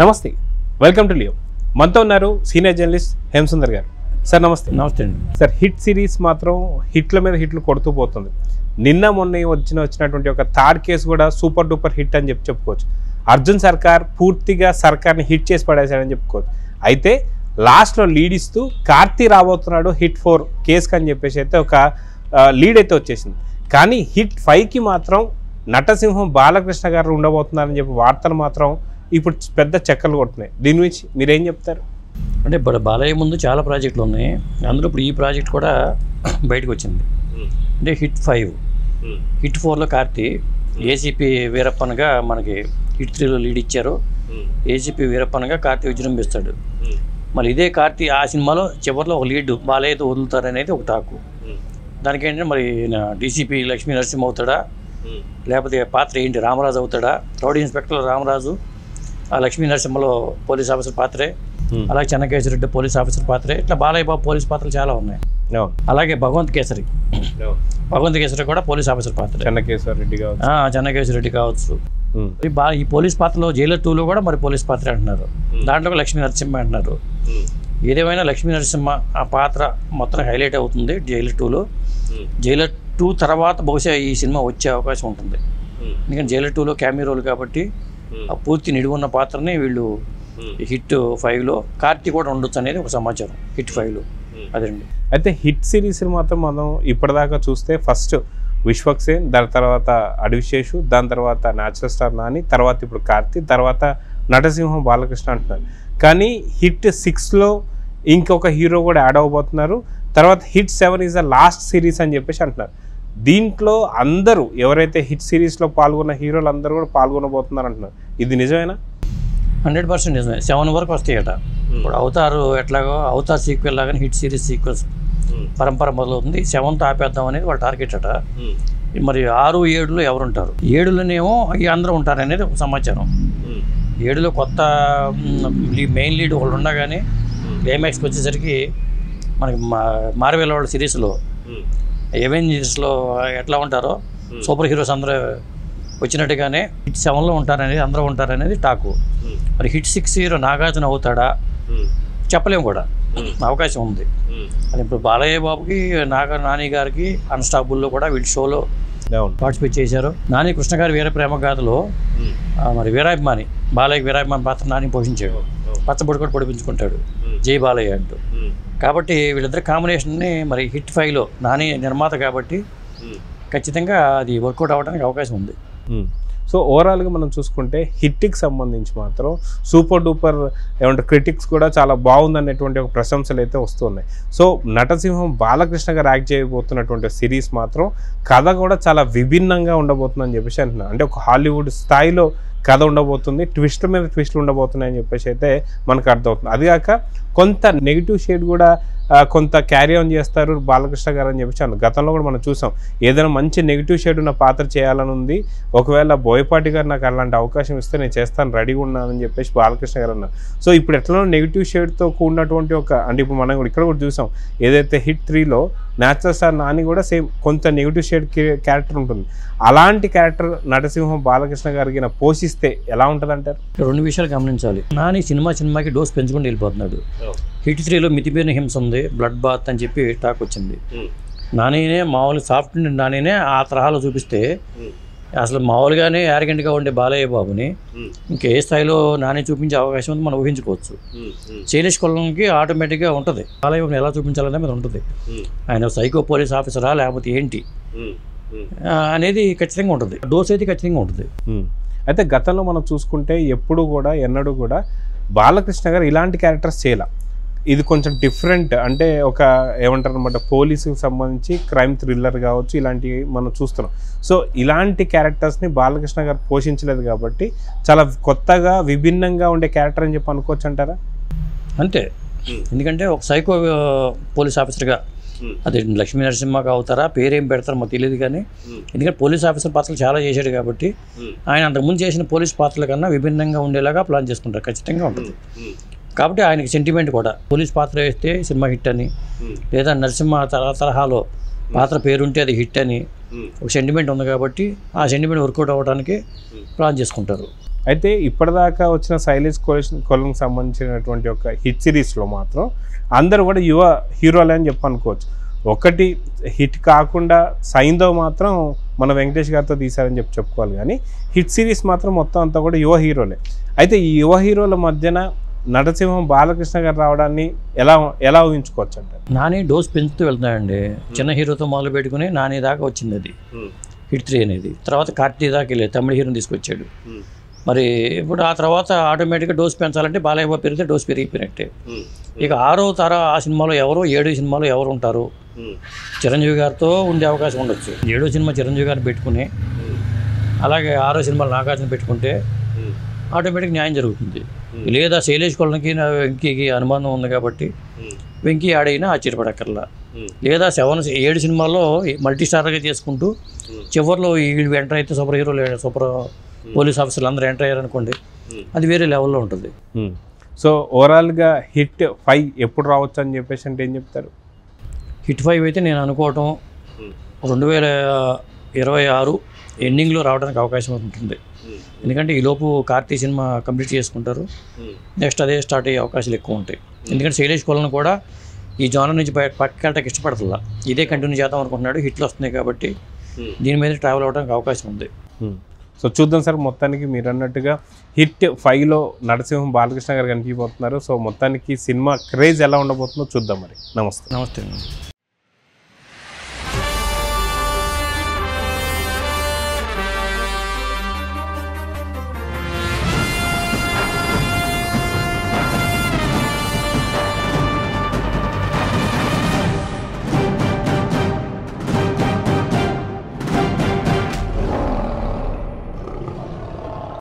నమస్తే, welcome to Leo. మనతో ఉన్నారు సీనియర్ జర్నలిస్ట్ హేమసుందర్ గారు. సార్ నమస్తే. నమస్తే అండి. సార్, హిట్ సిరీస్ మాత్రం హిట్ల మీద హిట్లు కొడుతూ పోతుంది. నిన్న మొన్న వచ్చినటువంటి ఒక థర్డ్ కేసు కూడా సూపర్ డూపర్ హిట్ అని చెప్పుకోవచ్చు. అర్జున్ సర్కార్ పూర్తిగా సర్కార్ని హిట్ చేసి పడేశాడని చెప్పుకోవచ్చు. అయితే లాస్ట్లో లీడ్ ఇస్తూ కార్తీ రాబోతున్నాడు హిట్ 4 కేసుకి అని చెప్పేసి అయితే ఒక లీడ్ అయితే వచ్చేసింది. కానీ హిట్ 5కి మాత్రం నటసింహం బాలకృష్ణ గారు ఉండబోతున్నారని చెప్పి వార్తలు మాత్రం ఇప్పుడు పెద్ద చెక్కలు కొడుతున్నాయి. దీని గురించి మీరేం చెప్తారు? అంటే ఇప్పుడు బాలయ్య ముందు చాలా ప్రాజెక్టులు ఉన్నాయి. అందులో ఇప్పుడు ఈ ప్రాజెక్ట్ కూడా బయటకు వచ్చింది. అంటే హిట్ 5, హిట్ 4లో కార్తీ, ఏసీపీ వీరప్పనగా మనకి హిట్ 3లో లీడ్ ఇచ్చారు. ఏసీపీ వీరప్పనగా కార్తీ విజృంభిస్తాడు. మళ్ళీ ఇదే కార్తీ ఆ సినిమాలో చివరిలో ఒక లీడ్ బాలయ్యతో వదులుతారనేది ఒక టాకు. దానికి ఏంటంటే మరి డీసీపీ లక్ష్మీ నరసింహ అవుతాడా, లేకపోతే పాత్ర ఏంటి రామరాజు అవుతాడా? రౌడీ ఇన్స్పెక్టర్ రామరాజు, ఆ లక్ష్మీ నరసింహలో పోలీస్ ఆఫీసర్ పాత్రే, అలాగే చెన్నకేశ్వరరెడ్డి పోలీస్ ఆఫీసర్ పాత్రే, ఇట్లా బాలయ్య బాబు పోలీస్ పాత్రలు చాలా ఉన్నాయి. అలాగే భగవంత్ కేసరి కూడా పోలీస్ ఆఫీసర్ పాత్ర. చెన్నకేశ్వరరెడ్డి కావచ్చు. ఈ పోలీస్ పాత్రలో జైలర్ 2లో కూడా మరి పోలీస్ పాత్ర అంటున్నారు. దాంట్లో లక్ష్మీ నరసింహ అంటున్నారు. ఏదేమైనా లక్ష్మీ నరసింహ ఆ పాత్ర మొత్తం హైలైట్ అవుతుంది జైలర్ 2లో. జైలర్ 2 తర్వాత బహుశా ఈ సినిమా వచ్చే అవకాశం ఉంటుంది. ఎందుకంటే జైలర్ 2లో క్యామీ రోల్ కాబట్టి ఆ పూర్తి నిడివున్న పాత్రని వీళ్ళు హిట్ 5లో కార్తీ కూడా ఉండొచ్చు అనేది ఒక సమాచారం హిట్ 5లో. అదండి. అయితే హిట్ సిరీస్ మాత్రం మనం ఇప్పటిదాకా చూస్తే ఫస్ట్ విశ్వక్సేన్, దాని తర్వాత అడివిశేషు, దాని తర్వాత న్యాచురల్ స్టార్ నాని, తర్వాత ఇప్పుడు కార్తీ, తర్వాత నటసింహం బాలకృష్ణ అంటున్నారు. కానీ హిట్ 6లో ఇంకొక హీరో కూడా యాడ్ అవ్వబోతున్నారు. తర్వాత hit 7 is the last series అని చెప్పేసి అంటున్నారు. దీంట్లో అందరూ ఎవరైతే హిట్ సిరీస్లో పాల్గొన్న హీరోలు అందరూ కూడా పాల్గొనబోతున్నారు అంటున్నారు. ఇది నిజమేనా? 100% నిజమే. 7 వరకు వస్తాయట. ఇప్పుడు అవతారు ఎట్లాగో అవతార్ సీక్వెల్ లాగానే హిట్ సిరీస్ సీక్వెల్స్ పరంపర మొదలవుతుంది. 7తో ఆపేద్దాం అనేది వాళ్ళ టార్గెట్ అట. మరి 6, 7లో ఎవరుంటారు? 7లోనేమో అందరూ ఉంటారు అనేది ఒక సమాచారం. 7లో కొత్త మెయిన్ లీడ్ ఒకళ్ళు ఉన్నా కానీ క్లైమాక్స్కి వచ్చేసరికి మనకి మార్వెల్ వాళ్ళ సిరీస్లో ఎవెంజర్స్లో ఎట్లా ఉంటారో సూపర్ హీరోస్ అందరూ వచ్చినట్టుగానే హిట్ 7లో ఉంటారనేది అందరూ ఉంటారనేది టాకు. మరి హిట్ 6 హీరో నాగార్జున అవుతాడా చెప్పలేము కూడా, అవకాశం ఉంది. అది ఇప్పుడు బాలయ్య బాబుకి నాని గారికి అన్స్టాపుల్లో కూడా వీళ్ళ షోలో పార్టిసిపేట్ చేశారు. నాని కృష్ణ గారి వీర ప్రేమ గాథలో మరి వీరాభిమాని బాలయ్య వీరాభిమాని పాత్ర నాని పోషించాడు. పచ్చబొడి కూడా పొడిపించుకుంటాడు జై బాలయ్య అంటూ. కాబట్టి వీళ్ళిద్దరు కాంబినేషన్ని మరి హిట్ 5లో నాని నిర్మాత కాబట్టి ఖచ్చితంగా అది వర్కౌట్ అవ్వడానికి అవకాశం ఉంది. సో ఓవరాల్గా మనం చూసుకుంటే హిట్కి సంబంధించి మాత్రం సూపర్ డూపర్ ఏమంటారు క్రిటిక్స్ కూడా చాలా బాగుందనేటువంటి ఒక ప్రశంసలు అయితే వస్తున్నాయి. సో నటసింహం బాలకృష్ణ గారు యాక్ట్ చేయబోతున్నటువంటి సిరీస్ మాత్రం కథ కూడా చాలా విభిన్నంగా ఉండబోతుందని చెప్పేసి అంటున్నాను. అంటే ఒక హాలీవుడ్ స్థాయిలో కథ ఉండబోతుంది, ట్విస్ట్ల మీద ట్విస్ట్లు ఉండబోతున్నాయి అని చెప్పేసి అయితే మనకు అర్థమవుతుంది. అదిగాక కొంత నెగిటివ్ షేడ్ కూడా కొంత క్యారీ ఆన్ చేస్తారు బాలకృష్ణ గారు అని చెప్పేసి అన్నారు. గతంలో కూడా మనం చూసాం, ఏదైనా మంచి నెగిటివ్ షేడ్ ఉన్న పాత్ర చేయాలని ఉంది, ఒకవేళ బోయపాటి గారు నాకు అలాంటి అవకాశం ఇస్తే నేను చేస్తాను, రెడీగా ఉన్నానని చెప్పేసి బాలకృష్ణ గారు అన్నారు. సో ఇప్పుడు ఎట్లా నెగిటివ్ షేడ్తో కూడినటువంటి ఒక అంటే ఇప్పుడు మనం ఇక్కడ కూడా చూసాం, ఏదైతే హిట్ 3లో న్యాచురల్ స్టార్ నాని కూడా సేమ్ కొంత నెగిటివ్ షేడ్ క్యారెక్టర్ ఉంటుంది. అలాంటి క్యారెక్టర్ నటసింహం బాలకృష్ణ గారికి పోషిస్తే ఎలా ఉంటుంది అంటారు? 2 విషయాలు గమనించాలి. నాని సినిమాకి డోస్ పెంచుకుంటూ వెళ్ళిపోతున్నాడు. హిట్ 3లో మితిమీరిన హింస ఉంది, బ్లడ్ బాత్ అని చెప్పి టాక్ వచ్చింది. నానినే మామూలుగా సాఫ్ట్ నానినే ఆ తరహాలో చూపిస్తే అసలు మామూలుగానే యారగెంట్గా ఉండే బాలయ్య బాబుని ఇంకే స్థాయిలో నాని చూపించే అవకాశం ఉంది మనం ఊహించుకోవచ్చు. శైలేష్ కొల్లంకి ఆటోమేటిక్గా ఉంటుంది బాలయ్య బాబుని ఎలా చూపించాలనే మీద ఉంటుంది. ఆయన సైకో పోలీస్ ఆఫీసరా లేకపోతే ఏంటి అనేది ఖచ్చితంగా ఉంటుంది. డోస్ అయితే ఖచ్చితంగా ఉంటుంది. అయితే గతంలో మనం చూసుకుంటే ఎన్నడూ కూడా బాలకృష్ణ గారు ఇలాంటి క్యారెక్టర్స్ చేయాల. ఇది కొంచెం డిఫరెంట్, అంటే ఒక ఏమంటారు అనమాట పోలీసుకి సంబంధించి క్రైమ్ థ్రిల్లర్ కావచ్చు, ఇలాంటివి మనం చూస్తున్నాం. సో ఇలాంటి క్యారెక్టర్స్ని బాలకృష్ణ గారు పోషించలేదు కాబట్టి చాలా కొత్తగా విభిన్నంగా ఉండే క్యారెక్టర్ అని చెప్పి అనుకోవచ్చు అంటారా? అంతే. ఎందుకంటే ఒక సైకో పోలీస్ ఆఫీసర్గా అది లక్ష్మీ నరసింహకి అవుతారా పేరేం పెడతారో మాకు తెలియదు. కానీ ఎందుకంటే పోలీస్ ఆఫీసర్ పాత్రలు చాలా చేశాడు కాబట్టి ఆయన అంతకుముందు చేసిన పోలీస్ పాత్రల కన్నా విభిన్నంగా ఉండేలాగా ప్లాన్ చేసుకుంటారు. ఖచ్చితంగా ఉంటుంది. కాబట్టి ఆయనకి సెంటిమెంట్ కూడా పోలీస్ పాత్ర వేస్తే సినిమా హిట్ అని, లేదా నరసింహ తరహాలో పాత్ర పేరుంటే అది హిట్ అని ఒక సెంటిమెంట్ ఉంది కాబట్టి ఆ సెంటిమెంట్ వర్కౌట్ అవ్వడానికి ప్లాన్ చేసుకుంటారు. అయితే ఇప్పటిదాకా వచ్చిన శైలేష్ కొలన్కి సంబంధించినటువంటి ఒక హిట్ సిరీస్లో మాత్రం అందరూ కూడా యువ హీరోలే అని చెప్పనుకోవచ్చు. ఒకటి హిట్ కాకుండా సైంధవ్ మాత్రం మన వెంకటేష్ గారితో తీశారని చెప్పుకోవాలి, కానీ హిట్ సిరీస్ మాత్రం మొత్తం అంతా కూడా యువ హీరోలే. అయితే ఈ యువ హీరోల మధ్యన నటసింహం బాలకృష్ణ గారు రావడాన్ని ఎలా ఊహించుకోవచ్చు అంటే? నాని డోస్ పెంచుతూ వెళ్తున్నాయండి. చిన్న హీరోతో మొదలు పెట్టుకుని నాని దాకా వచ్చింది అది హిట్ 3 అనేది. తర్వాత కార్తీ దాకా వెళ్ళేది, తమిళ హీరోని తీసుకొచ్చాడు. మరి ఇప్పుడు ఆ తర్వాత ఆటోమేటిక్గా డోస్ పెంచాలంటే బాలయ్య బాబు పెరిగితే డోస్ పెరిగిపోయినట్టే. ఇక 6వ తర ఆ సినిమాలో ఎవరు, 7వ సినిమాలో ఎవరు ఉంటారు? చిరంజీవి గారితో ఉండే అవకాశం ఉండొచ్చు. 7వ సినిమా చిరంజీవి గారిని పెట్టుకుని అలాగే 6వ సినిమాలో నాగార్జున పెట్టుకుంటే ఆటోమేటిక్ న్యాయం జరుగుతుంది. లేదా శైలేష్ కొలన్కి వెంకీకి అనుబంధం ఉంది కాబట్టి వెంకీ ఆడైనా ఆశ్చర్యపడక్కర్లా. లేదా 7 సినిమాల్లో మల్టీ స్టార్గా చేసుకుంటూ చివరిలో వీళ్ళు ఎంటర్ అయితే సూపర్ హీరోలు, సూపర్ పోలీస్ ఆఫీసర్లు అందరూ ఎంటర్ అయ్యారనుకోండి, అది వేరే లెవెల్లో ఉంటుంది. సో ఓవరాల్గా హిట్ 5 ఎప్పుడు రావచ్చు అని చెప్పేసి అంటే ఏం చెప్తారు? హిట్ 5 అయితే నేను అనుకోవటం 2026 ఎండింగ్లో రావడానికి అవకాశం ఉంటుంది. ఎందుకంటే ఈలోపు కార్తీ సినిమా కంప్లీట్ చేసుకుంటారు, నెక్స్ట్ అదే స్టార్ట్ అయ్యే అవకాశాలు ఎక్కువ ఉంటాయి. ఎందుకంటే శైలేష్ కొలన్ కూడా ఈ జోనర్ నుంచి పక్కకి వెళ్ళటానికి ఇష్టపడుతుందా, ఇదే కంటిన్యూ చేద్దాం అనుకుంటున్నాడు. హిట్లు వస్తున్నాయి కాబట్టి దీని మీద ట్రావెల్ అవ్వడానికి అవకాశం ఉంది. సో చూద్దాం సార్, మొత్తానికి మీరు అన్నట్టుగా హిట్ 5లో నరసింహం బాలకృష్ణ గారు కనిపించబోతున్నారు. సో మొత్తానికి సినిమా క్రేజ్ ఎలా ఉండబోతుందో చూద్దాం మరి. నమస్తే. నమస్తే.